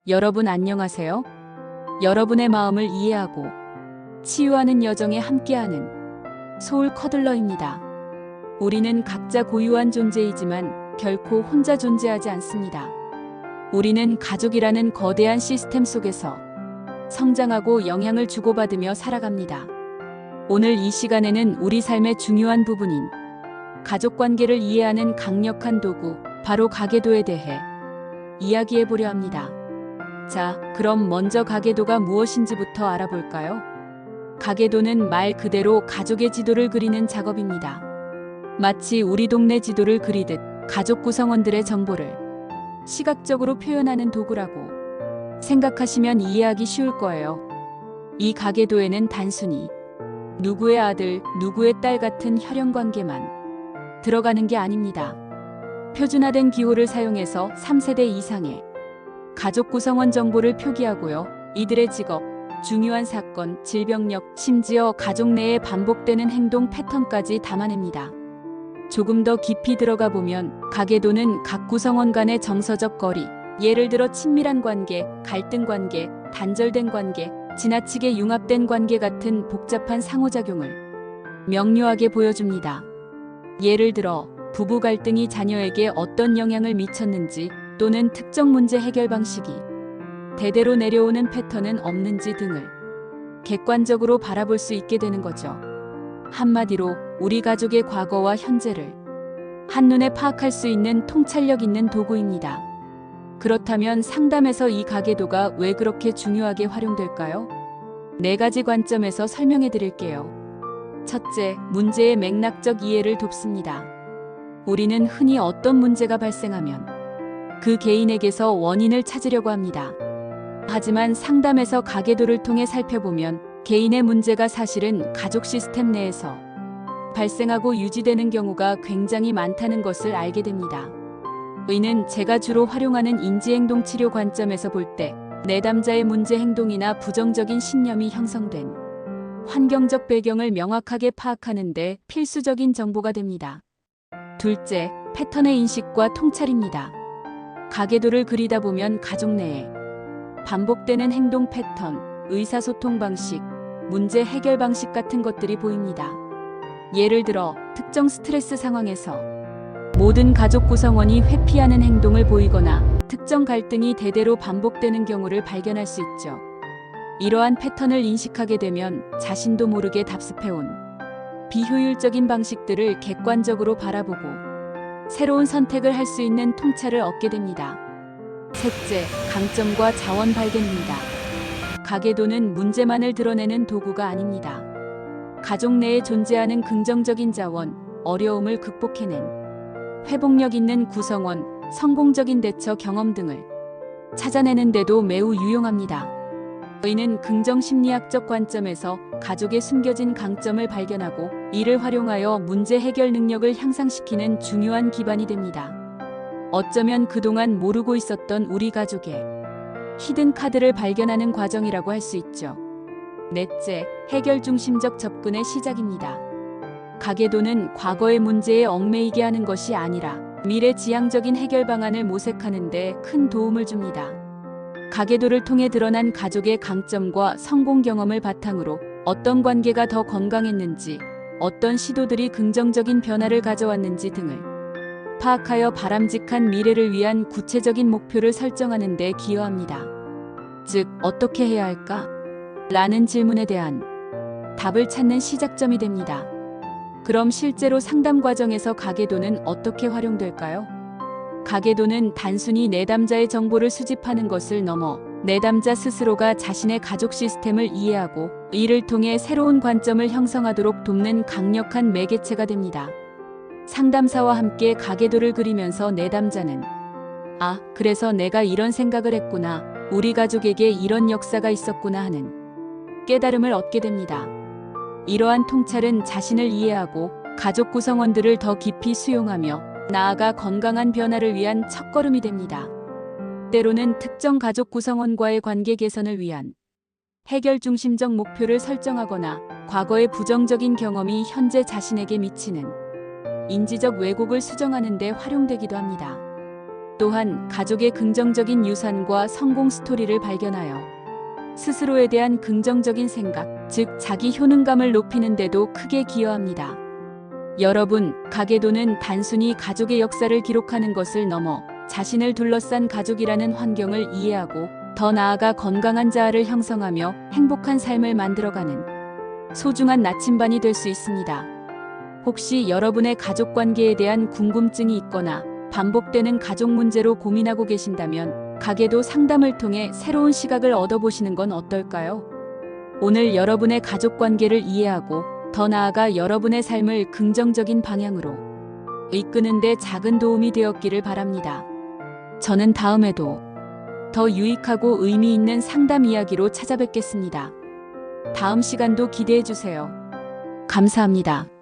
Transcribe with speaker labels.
Speaker 1: 여러분 안녕하세요. 여러분의 마음을 이해하고 치유하는 여정에 함께하는 소울 커들러입니다. 우리는 각자 고유한 존재이지만 결코 혼자 존재하지 않습니다. 우리는 가족이라는 거대한 시스템 속에서 성장하고 영향을 주고받으며 살아갑니다. 오늘 이 시간에는 우리 삶의 중요한 부분인 가족 관계를 이해하는 강력한 도구, 바로 가계도에 대해 이야기해 보려 합니다. 자, 그럼 먼저 가계도가 무엇인지부터 알아볼까요? 가계도는 말 그대로 가족의 지도를 그리는 작업입니다. 마치 우리 동네 지도를 그리듯 가족 구성원들의 정보를 시각적으로 표현하는 도구라고 생각하시면 이해하기 쉬울 거예요. 이 가계도에는 단순히 누구의 아들, 누구의 딸 같은 혈연 관계만 들어가는 게 아닙니다. 표준화된 기호를 사용해서 3세대 이상의 가족 구성원 정보를 표기하고요. 이들의 직업, 중요한 사건, 질병력, 심지어 가족 내에 반복되는 행동 패턴까지 담아냅니다. 조금 더 깊이 들어가 보면 가계도는 각 구성원 간의 정서적 거리, 예를 들어 친밀한 관계, 갈등 관계, 단절된 관계, 지나치게 융합된 관계 같은 복잡한 상호작용을 명료하게 보여줍니다. 예를 들어 부부 갈등이 자녀에게 어떤 영향을 미쳤는지, 또는 특정 문제 해결 방식이 대대로 내려오는 패턴은 없는지 등을 객관적으로 바라볼 수 있게 되는 거죠. 한마디로 우리 가족의 과거와 현재를 한눈에 파악할 수 있는 통찰력 있는 도구입니다. 그렇다면 상담에서 이 가계도가 왜 그렇게 중요하게 활용될까요? 4가지 관점에서 설명해 드릴게요. 첫째, 문제의 맥락적 이해를 돕습니다. 우리는 흔히 어떤 문제가 발생하면 그 개인에게서 원인을 찾으려고 합니다. 하지만 상담에서 가계도를 통해 살펴보면 개인의 문제가 사실은 가족 시스템 내에서 발생하고 유지되는 경우가 굉장히 많다는 것을 알게 됩니다. 이는 제가 주로 활용하는 인지행동 치료 관점에서 볼 때 내담자의 문제 행동이나 부정적인 신념이 형성된 환경적 배경을 명확하게 파악하는 데 필수적인 정보가 됩니다. 둘째, 패턴의 인식과 통찰입니다. 가계도를 그리다 보면 가족 내에 반복되는 행동 패턴, 의사소통 방식, 문제 해결 방식 같은 것들이 보입니다. 예를 들어 특정 스트레스 상황에서 모든 가족 구성원이 회피하는 행동을 보이거나 특정 갈등이 대대로 반복되는 경우를 발견할 수 있죠. 이러한 패턴을 인식하게 되면 자신도 모르게 답습해온 비효율적인 방식들을 객관적으로 바라보고 새로운 선택을 할 수 있는 통찰을 얻게 됩니다. 셋째, 강점과 자원 발견입니다. 가계도는 문제만을 드러내는 도구가 아닙니다. 가족 내에 존재하는 긍정적인 자원, 어려움을 극복해낸 회복력 있는 구성원, 성공적인 대처 경험 등을 찾아내는 데도 매우 유용합니다. 이는 긍정심리학적 관점에서 가족의 숨겨진 강점을 발견하고 이를 활용하여 문제 해결 능력을 향상시키는 중요한 기반이 됩니다. 어쩌면 그동안 모르고 있었던 우리 가족의 히든 카드를 발견하는 과정이라고 할 수 있죠. 넷째, 해결 중심적 접근의 시작입니다. 가계도는 과거의 문제에 얽매이게 하는 것이 아니라 미래 지향적인 해결 방안을 모색하는 데 큰 도움을 줍니다. 가계도를 통해 드러난 가족의 강점과 성공 경험을 바탕으로 어떤 관계가 더 건강했는지, 어떤 시도들이 긍정적인 변화를 가져왔는지 등을 파악하여 바람직한 미래를 위한 구체적인 목표를 설정하는 데 기여합니다. 즉, 어떻게 해야 할까? 라는 질문에 대한 답을 찾는 시작점이 됩니다. 그럼 실제로 상담 과정에서 가계도는 어떻게 활용될까요? 가계도는 단순히 내담자의 정보를 수집하는 것을 넘어 내담자 스스로가 자신의 가족 시스템을 이해하고 이를 통해 새로운 관점을 형성하도록 돕는 강력한 매개체가 됩니다. 상담사와 함께 가계도를 그리면서 내담자는 아, 그래서 내가 이런 생각을 했구나, 우리 가족에게 이런 역사가 있었구나 하는 깨달음을 얻게 됩니다. 이러한 통찰은 자신을 이해하고 가족 구성원들을 더 깊이 수용하며 나아가 건강한 변화를 위한 첫걸음이 됩니다. 때로는 특정 가족 구성원과의 관계 개선을 위한 해결 중심적 목표를 설정하거나 과거의 부정적인 경험이 현재 자신에게 미치는 인지적 왜곡을 수정하는 데 활용되기도 합니다. 또한 가족의 긍정적인 유산과 성공 스토리를 발견하여 스스로에 대한 긍정적인 생각, 즉 자기 효능감을 높이는 데도 크게 기여합니다. 여러분, 가계도는 단순히 가족의 역사를 기록하는 것을 넘어 자신을 둘러싼 가족이라는 환경을 이해하고 더 나아가 건강한 자아를 형성하며 행복한 삶을 만들어가는 소중한 나침반이 될 수 있습니다. 혹시 여러분의 가족 관계에 대한 궁금증이 있거나 반복되는 가족 문제로 고민하고 계신다면 가계도 상담을 통해 새로운 시각을 얻어보시는 건 어떨까요? 오늘 여러분의 가족 관계를 이해하고 더 나아가 여러분의 삶을 긍정적인 방향으로 이끄는 데 작은 도움이 되었기를 바랍니다. 저는 다음에도 더 유익하고 의미 있는 상담 이야기로 찾아뵙겠습니다. 다음 시간도 기대해 주세요. 감사합니다.